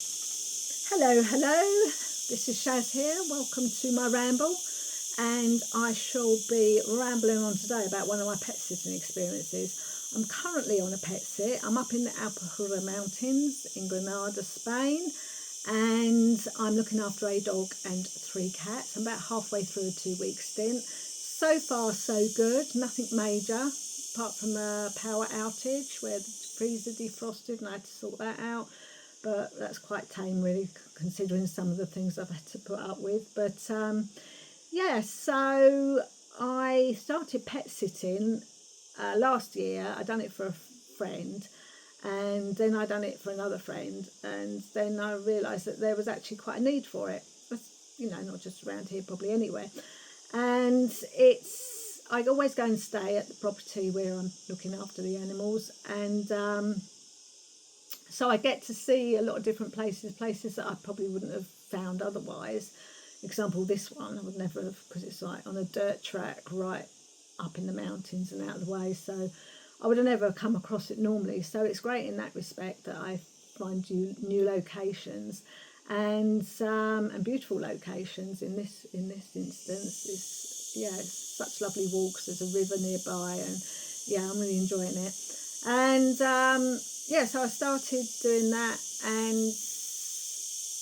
Hello, this is Shaz here. Welcome to my ramble, and I shall be rambling on today about one of my pet sitting experiences. I'm currently on a pet sit. I'm up in the Upheaval Mountains in Granada, Spain, and I'm looking after a dog and 3 cats. I'm about halfway through a 2-week stint. So far, so good. Nothing major, apart from a power outage where the freezer defrosted and I had to sort that out. But that's quite tame, really, considering some of the things I've had to put up with. But yeah, so I started pet sitting last year. I done it for a friend, and then I done it for another friend, and then I realised that there was actually quite a need for it. Not just around here, probably anywhere. And I always go and stay at the property where I'm looking after the animals, and so I get to see a lot of different places that I probably wouldn't have found otherwise. Example, this one I would never have, because it's like on a dirt track right up in the mountains and out of the way, so I would have never come across it normally. So it's great in that respect that I find new locations and beautiful locations. In this instance, it's such lovely walks. There's a river nearby, and yeah, I'm really enjoying it. And yeah, so I started doing that, and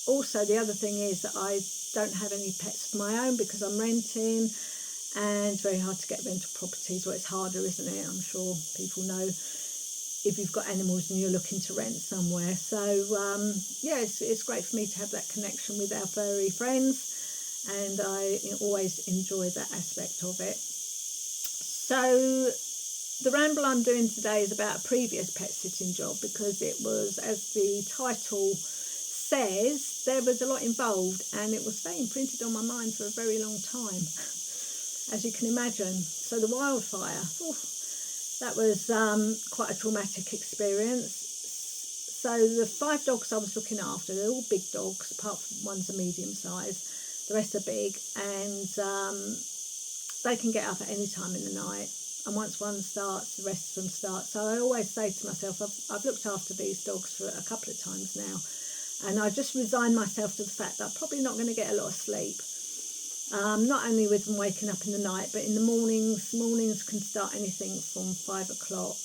also the other thing is that I don't have any pets of my own because I'm renting, and it's very hard to get rental properties. Well, it's harder, isn't it? I'm sure people know if you've got animals and you're looking to rent somewhere. So yeah, it's great for me to have that connection with our furry friends, and I always enjoy that aspect of it. So the ramble I'm doing today is about a previous pet sitting job, because it was, as the title says, there was a lot involved, and it will stay imprinted on my mind for a very long time, as you can imagine. So the wildfire, that was quite a traumatic experience. So the 5 dogs I was looking after, they're all big dogs, apart from one's a medium size. The rest are big, and they can get up at any time in the night. And once one starts, the rest of them start. So I always say to myself, I've looked after these dogs for a couple of times now, and I just resigned myself to the fact that I'm probably not going to get a lot of sleep. Not only with them waking up in the night, but in the mornings. Mornings can start anything from 5 o'clock.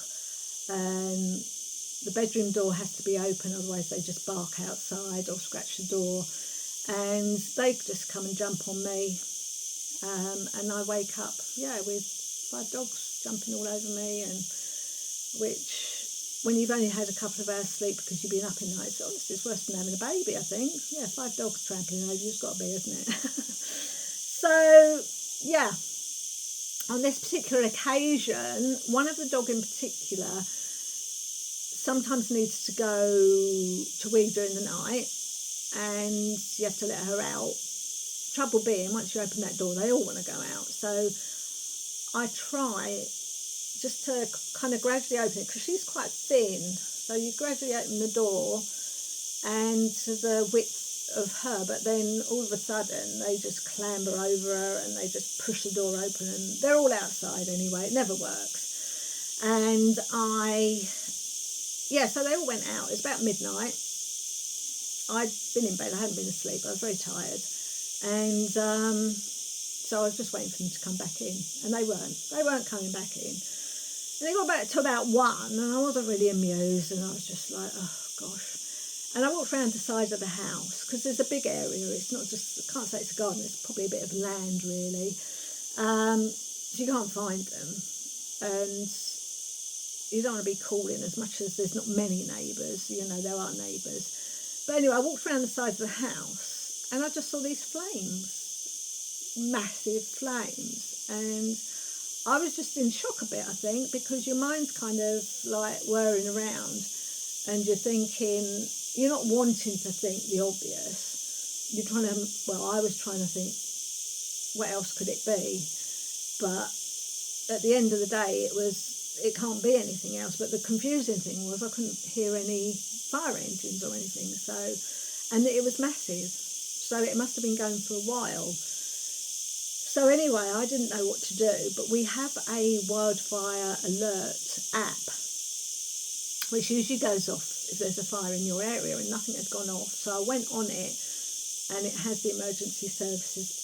The bedroom door has to be open, otherwise they just bark outside or scratch the door. And they just come and jump on me. And I wake up, with 5 dogs jumping all over me, and which, when you've only had a couple of hours sleep because you've been up in night, honestly, it's worse than having a baby, I think. Yeah, 5 dogs trampling over you, it's got to be, isn't it? So, yeah, on this particular occasion, one of the dog in particular sometimes needs to go to wee during the night, and you have to let her out. Trouble being, once you open that door, they all want to go out. So I try just to kind of gradually open it, because she's quite thin. So you gradually open the door and to the width of her, but then all of a sudden they just clamber over her and they just push the door open, and they're all outside anyway. It never works. And so they all went out. It's about midnight. I'd been in bed. I hadn't been asleep. I was very tired. And so I was just waiting for them to come back in, and they weren't coming back in. And they got back to about 1, and I wasn't really amused, and I was just like, oh gosh. And I walked around the side of the house, because there's a big area. It's not just, I can't say it's a garden, it's probably a bit of land, really. So you can't find them, and you don't want to be calling, as much as there's not many neighbours. There are neighbours. But anyway, I walked around the side of the house, and I just saw these flames, massive flames, and I was just in shock a bit, I think, because your mind's kind of like whirring around, and you're thinking, you're not wanting to think the obvious. You're trying to, I was trying to think, what else could it be? But at the end of the day, it can't be anything else. But the confusing thing was I couldn't hear any fire engines or anything. So, and it was massive. So it must have been going for a while. So anyway, I didn't know what to do, but we have a wildfire alert app which usually goes off if there's a fire in your area, and nothing had gone off. So I went on it, and it has the emergency services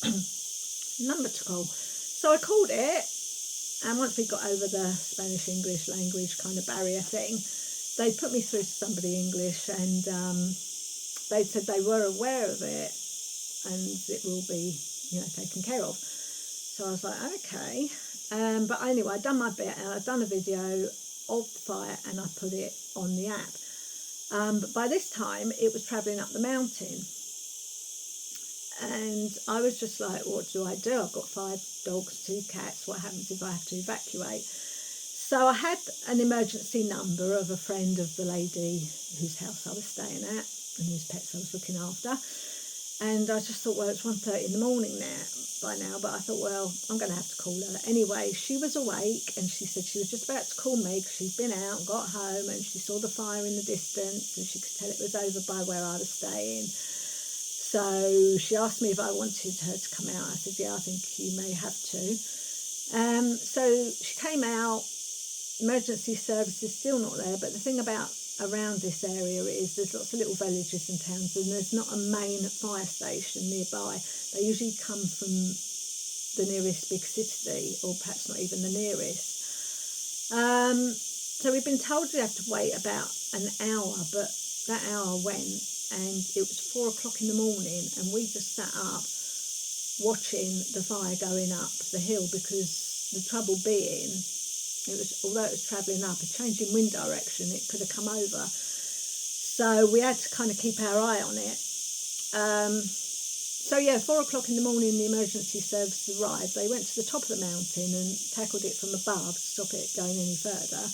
number to call. So I called it, and once we got over the Spanish-English language kind of barrier thing, they put me through to somebody English, and they said they were aware of it, and it will be, taken care of. So I was like, okay. But anyway, I'd done my bit, and I'd done a video of the fire, and I put it on the app. But by this time, it was travelling up the mountain. And I was just like, what do? I've got 5 dogs, 2 cats. What happens if I have to evacuate? So I had an emergency number of a friend of the lady whose house I was staying at and whose pets I was looking after. And I just thought, well, it's 1:30 in the morning by now, but I thought, well, I'm going to have to call her. Anyway, she was awake, and she said she was just about to call me because she'd been out and got home, and she saw the fire in the distance, and she could tell it was over by where I was staying. So she asked me if I wanted her to come out. I said, yeah, I think you may have to. So she came out. Emergency services still not there, but the thing about around this area is there's lots of little villages and towns, and there's not a main fire station nearby. They usually come from the nearest big city, or perhaps not even the nearest. So we've been told we have to wait about an hour, but that hour went, and it was 4 o'clock in the morning, and we just sat up watching the fire going up the hill, because the trouble being, although it was travelling up, a change in wind direction, it could have come over. So we had to kind of keep our eye on it. 4 o'clock in the morning, the emergency service arrived. They went to the top of the mountain and tackled it from above to stop it going any further,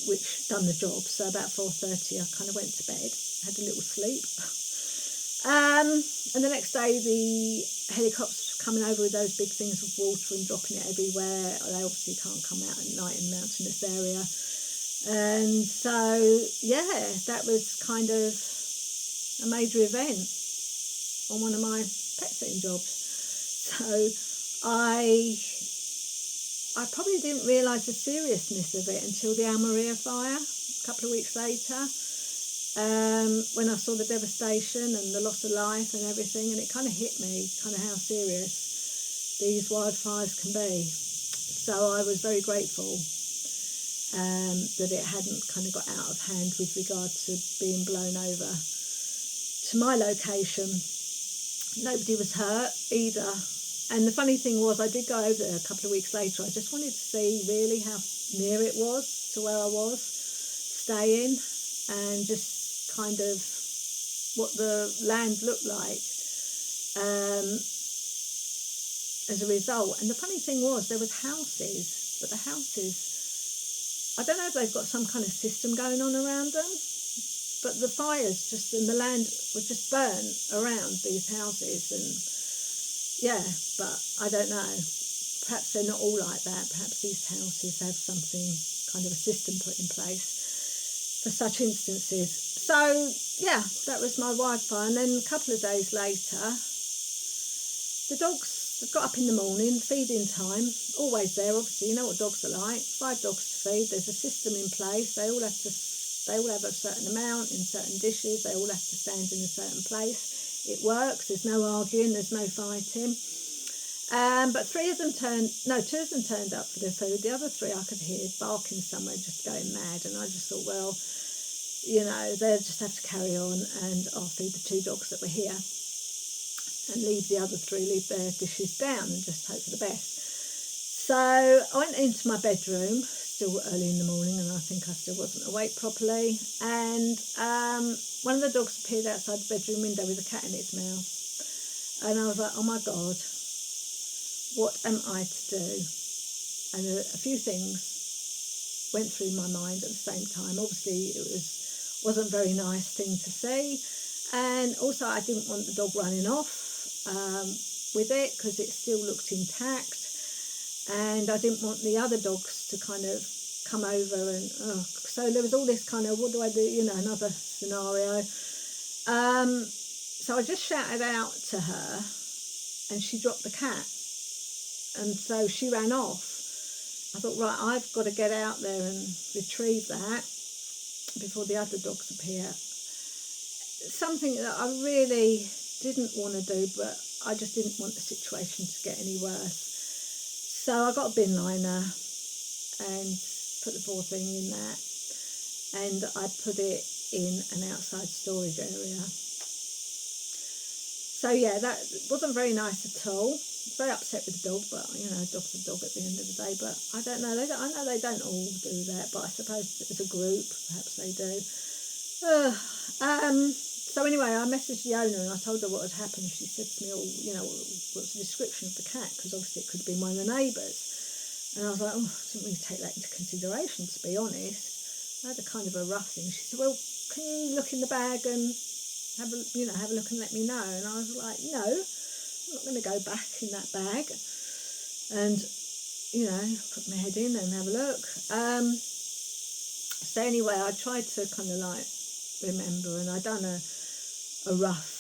which done the job. So about 4:30, I kind of went to bed, had a little sleep. And the next day, the helicopters were coming over with those big things of water and dropping it everywhere. They obviously can't come out at night in a mountainous area. And so, that was kind of a major event on one of my pet sitting jobs. So I probably didn't realise the seriousness of it until the Almeria fire a couple of weeks later. When I saw the devastation and the loss of life and everything, and it kind of hit me, kind of how serious these wildfires can be. So I was very grateful that it hadn't kind of got out of hand with regard to being blown over to my location. Nobody was hurt either. And the funny thing was, I did go over there a couple of weeks later. I just wanted to see really how near it was to where I was staying, and just kind of what the land looked like as a result. And the funny thing was, there was houses, but the houses, I don't know if they've got some kind of system going on around them, but the fires just, and the land was just burnt around these houses. And but I don't know, perhaps they're not all like that. Perhaps these houses have something, kind of a system put in place for such instances. So that was my wildfire. And then a couple of days later, the dogs got up in the morning, feeding time, always there, obviously, you know what dogs are like, 5 dogs to feed, there's a system in place, they all have a certain amount in certain dishes, they all have to stand in a certain place. It works, there's no arguing, there's no fighting. But 2 of them turned up for their food. The other 3 I could hear barking somewhere, just going mad. And I just thought, well, they'll just have to carry on, and I'll feed the 2 dogs that were here and leave the other 3, leave their dishes down and just hope for the best. So I went into my bedroom, still early in the morning, and I think I still wasn't awake properly. And one of the dogs appeared outside the bedroom window with a cat in its mouth. And I was like, oh my God, what am I to do? And a few things went through my mind at the same time. Obviously, it wasn't a very nice thing to see. And also, I didn't want the dog running off with it, because it still looked intact. And I didn't want the other dogs to kind of come over. And so there was all this kind of, what do I do? Another scenario. So I just shouted out to her, and she dropped the cat. And so she ran off. I thought, right, I've got to get out there and retrieve that. before the other dogs appear. Something that I really didn't want to do, but I just didn't want the situation to get any worse. So I got a bin liner and put the poor thing in that, and I put it in an outside storage area. So yeah, that wasn't very nice at all. I was very upset with the dog, but you know, a dog's a dog at the end of the day. But I don't know. I know they don't all do that, but I suppose as a group, perhaps they do. So anyway, I messaged the owner and I told her what had happened. She said to me, "Oh, you know, what's the description of the cat?" Because obviously it could have been one of the neighbours. And I was like, "Oh, I didn't really take that into consideration, to be honest." I had a kind of a rough thing. She said, "Well, can you look in the bag and have a look and let me know?" And I was like, "No, I'm not going to go back in that bag and, you know, put my head in and have a look." So anyway, I tried to kind of like remember, and I done a rough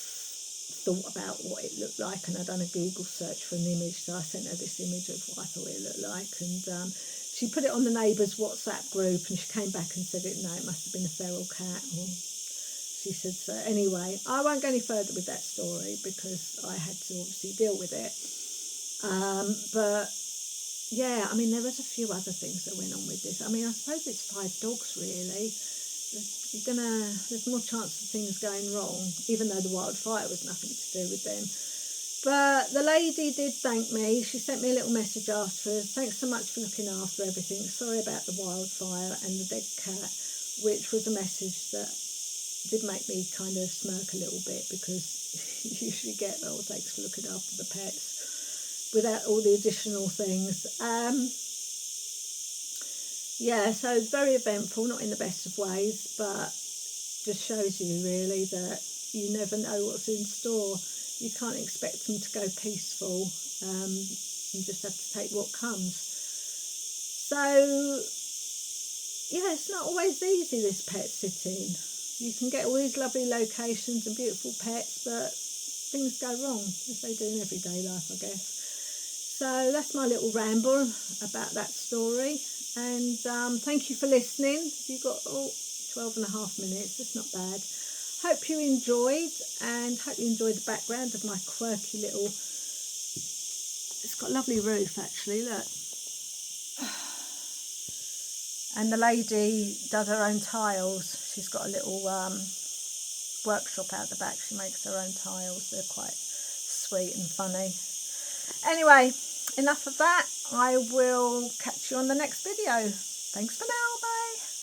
thought about what it looked like, and I done a Google search for an image. So I sent her this image of what I thought it looked like, and she put it on the neighbours' WhatsApp group, and she came back and said it must have been a feral cat, or she said so. Anyway, I won't go any further with that story because I had to obviously deal with it. But yeah, I mean, there was a few other things that went on with this. I mean, I suppose it's 5 dogs really. There's more chance of things going wrong, even though the wildfire was nothing to do with them. But the lady did thank me. She sent me a little message afterwards. "Thanks so much for looking after everything. Sorry about the wildfire and the dead cat," which was a message that did make me kind of smirk a little bit, because you usually get, "Oh, thanks for looking after the pets," without all the additional things. Yeah, so it's very eventful, not in the best of ways, but just shows you really that you never know what's in store. You can't expect them to go peaceful. You just have to take what comes. So yeah, it's not always easy, this pet sitting. You can get all these lovely locations and beautiful pets, but things go wrong, as they do in everyday life, I guess. So that's my little ramble about that story. And thank you for listening. You've got 12 and a half minutes. That's not bad. Hope you enjoyed, and hope you enjoyed the background of my quirky little... It's got a lovely roof, actually, look. And the lady does her own tiles. She's got a little workshop out the back. She makes her own tiles. They're quite sweet and funny. Anyway, enough of that. I will catch you on the next video. Thanks for now. Bye.